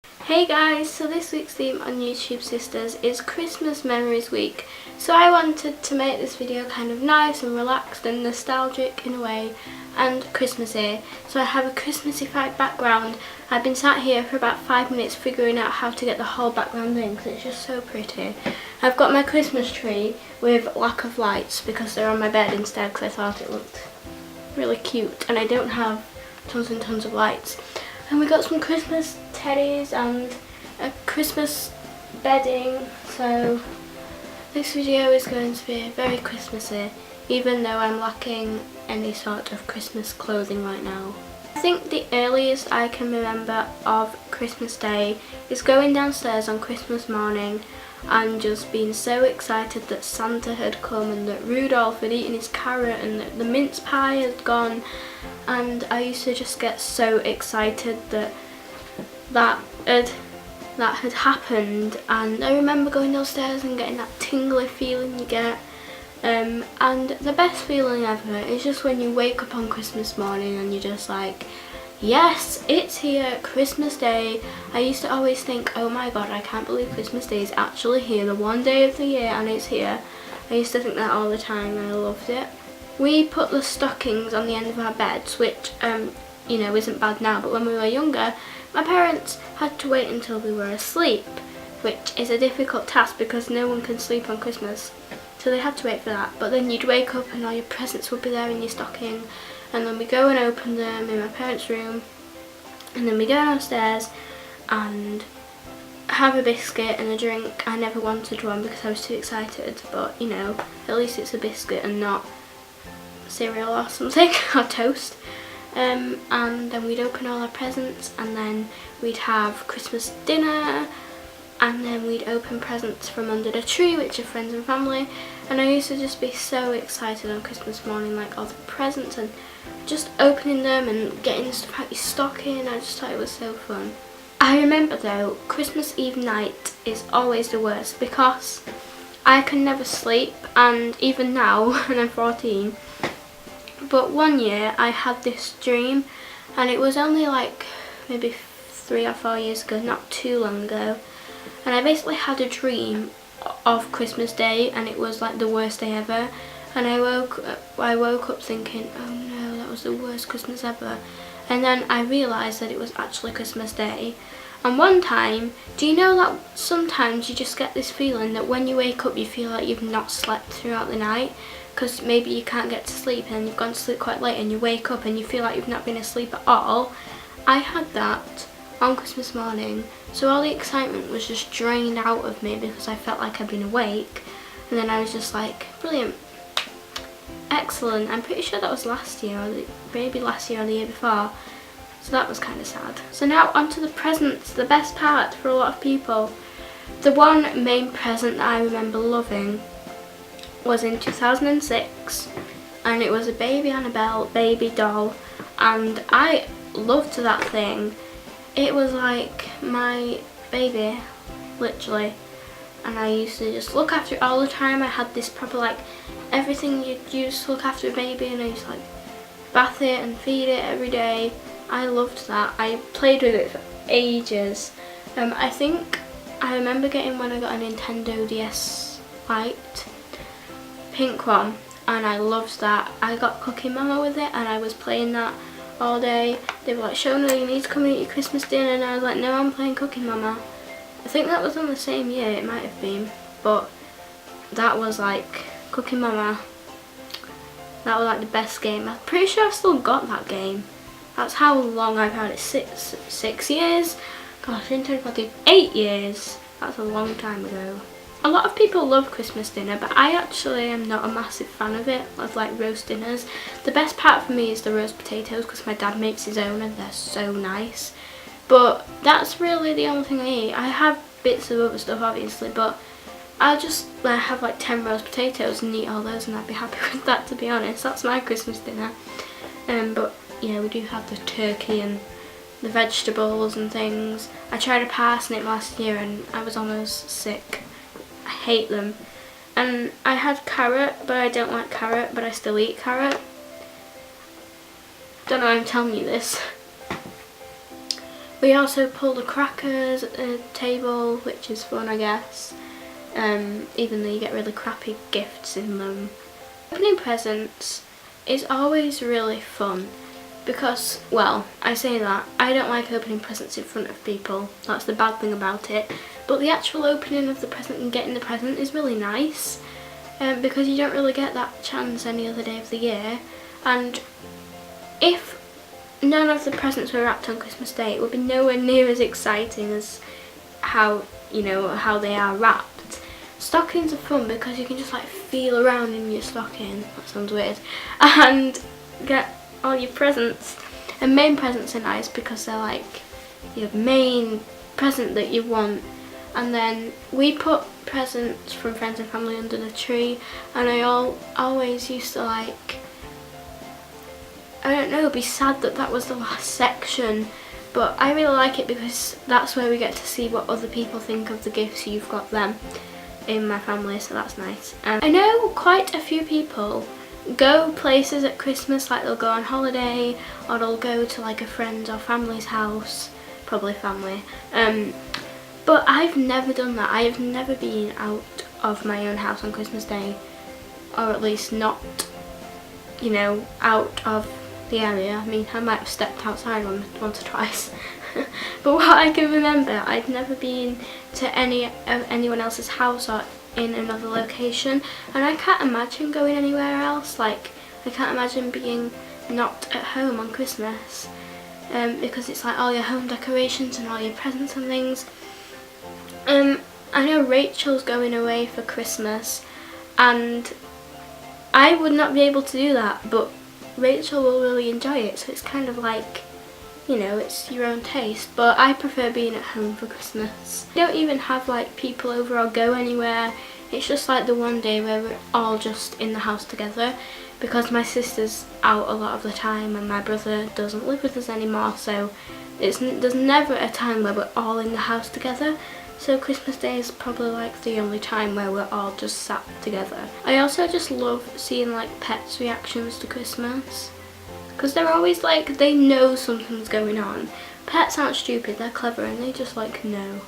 Hey guys, so this week's theme on YouTube Sisters is Christmas Memories Week. So I wanted to make this video kind of nice and relaxed and nostalgic in a way and Christmassy. So I have a Christmassy-fied background. I've been sat here for about 5 minutes figuring out how to get the whole background in because it's just so pretty. I've got my Christmas tree with lack of lights because they're on my bed instead because I thought it looked really cute and I don't have tons and tons of lights. And we got some Christmas teddies and a Christmas bedding, so this video is going to be very Christmassy, even though I'm lacking any sort of Christmas clothing right now. I think the earliest I can remember of Christmas Day is going downstairs on Christmas morning and just being so excited that Santa had come and that Rudolph had eaten his carrot and that the mince pie had gone, and I used to just get so excited that had happened. And I remember going downstairs and getting that tingly feeling you get, and the best feeling ever is just when you wake up on Christmas morning and you're just like, yes, it's here, Christmas Day. I used to always think, oh my god, I can't believe Christmas Day is actually here, the one day of the year, and it's here. I used to think that all the time and I loved it. We put the stockings on the end of our beds, which, you know, isn't bad now, but when we were younger, my parents had to wait until we were asleep, which is a difficult task because no one can sleep on Christmas. So they had to wait for that, but then you'd wake up and all your presents would be there in your stocking, and then we go and open them in my parents' room, and then we go downstairs and have a biscuit and a drink. I never wanted one because I was too excited, but you know, at least it's a biscuit and not cereal or something, or toast. And then we'd open all our presents, and then we'd have Christmas dinner, and then we'd open presents from under the tree, which are friends and family. And I used to just be so excited on Christmas morning, like all the presents and just opening them and getting the stuff out your stocking. I just thought it was so fun. I remember though, Christmas Eve night is always the worst because I can never sleep, and even now when I'm 14. But one year I had this dream, and it was only like maybe 3 or 4 years ago, not too long ago. And I basically had a dream of Christmas Day, and it was like the worst day ever. And I woke up thinking, oh no, that was the worst Christmas ever. And then I realised that it was actually Christmas Day. And one time, do you know that sometimes you just get this feeling that when you wake up you feel like you've not slept throughout the night? Because maybe you can't get to sleep and you've gone to sleep quite late and you wake up and you feel like you've not been asleep at all. I had that on Christmas morning, so all the excitement was just drained out of me because I felt like I'd been awake, and then I was just like, brilliant, excellent. I'm pretty sure that was last year, or maybe last year or the year before, so that was kind of sad. So now onto the presents, the best part for a lot of people. The one main present that I remember loving was in 2006, and it was a baby Annabelle baby doll, and I loved that thing. It was like my baby, literally, and I used to just look after it all the time. I had this proper, like, everything you'd use to look after a baby, and I used to like bath it and feed it every day. I loved that. I played with it for ages. I think I remember getting when I got a Nintendo DS Lite, pink one, and I loved that. I got Cooking Mama with it and I was playing that all day. They were like, Shona, you need to come and eat your Christmas dinner, and I was like, no, I'm playing Cooking Mama. I think that was on the same year, it might have been, but that was like Cooking Mama. That was like the best game. I'm pretty sure I've still got that game. That's how long I've had it. Six years? Gosh, in 2014, 8 years. That's a long time ago. A lot of people love Christmas dinner, but I actually am not a massive fan of it, of like roast dinners. The best part for me is the roast potatoes because my dad makes his own and they're so nice. But that's really the only thing I eat. I have bits of other stuff obviously, but I'll just have like 10 roast potatoes and eat all those and I'd be happy with that, to be honest. That's my Christmas dinner. But you know, we do have the turkey and the vegetables and things. I tried a parsnip last year and I was almost sick. I hate them. And I had carrot, but I don't like carrot, but I still eat carrot. Don't know why I'm telling you this. We also pull the crackers at the table, which is fun, I guess, even though you get really crappy gifts in them. Opening presents is always really fun because, well, I say that, I don't like opening presents in front of people, that's the bad thing about it, but the actual opening of the present and getting the present is really nice, because you don't really get that chance any other day of the year. And if none of the presents were wrapped on Christmas Day, it would be nowhere near as exciting as how, you know, how they are wrapped. Stockings are fun because you can just like feel around in your stocking, that sounds weird, and get all your presents. And main presents are nice because they're like your main present that you want. And then we put presents from friends and family under the tree, and I always used to like, I don't know, be sad that that was the last section, but I really like it because that's where we get to see what other people think of the gifts you've got them in my family, so that's nice. And I know quite a few people go places at Christmas, like they'll go on holiday or they'll go to like a friend's or family's house, probably family, but I've never done that. I have never been out of my own house on Christmas Day, or at least not, you know, out of the area. I mean, I might have stepped outside once or twice, but what I can remember, I've never been to anyone else's house or in another location, and I can't imagine going anywhere else. Like, I can't imagine being not at home on Christmas, because it's like all your home decorations and all your presents and things. I know Rachel's going away for Christmas, and I would not be able to do that, but Rachel will really enjoy it, so it's kind of like, you know, it's your own taste, but I prefer being at home for Christmas. We don't even have like people over or go anywhere. It's just like the one day where we're all just in the house together, because my sister's out a lot of the time and my brother doesn't live with us anymore, so there's never a time where we're all in the house together. So Christmas Day is probably like the only time where we're all just sat together. I also just love seeing like pets' reactions to Christmas, because they're always like, they know something's going on. Pets aren't stupid, they're clever, and they just like know.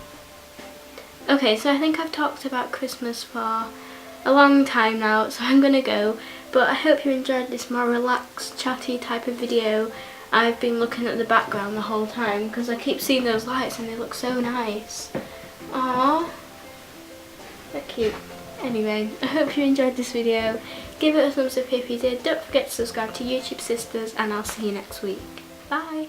Okay, so I think I've talked about Christmas for a long time now, so I'm gonna go, but I hope you enjoyed this more relaxed, chatty type of video. I've been looking at the background the whole time because I keep seeing those lights and they look so nice. Aww, they're cute. Anyway, I hope you enjoyed this video. Give it a thumbs up if you did. Don't forget to subscribe to YouTube Sisters, and I'll see you next week. Bye!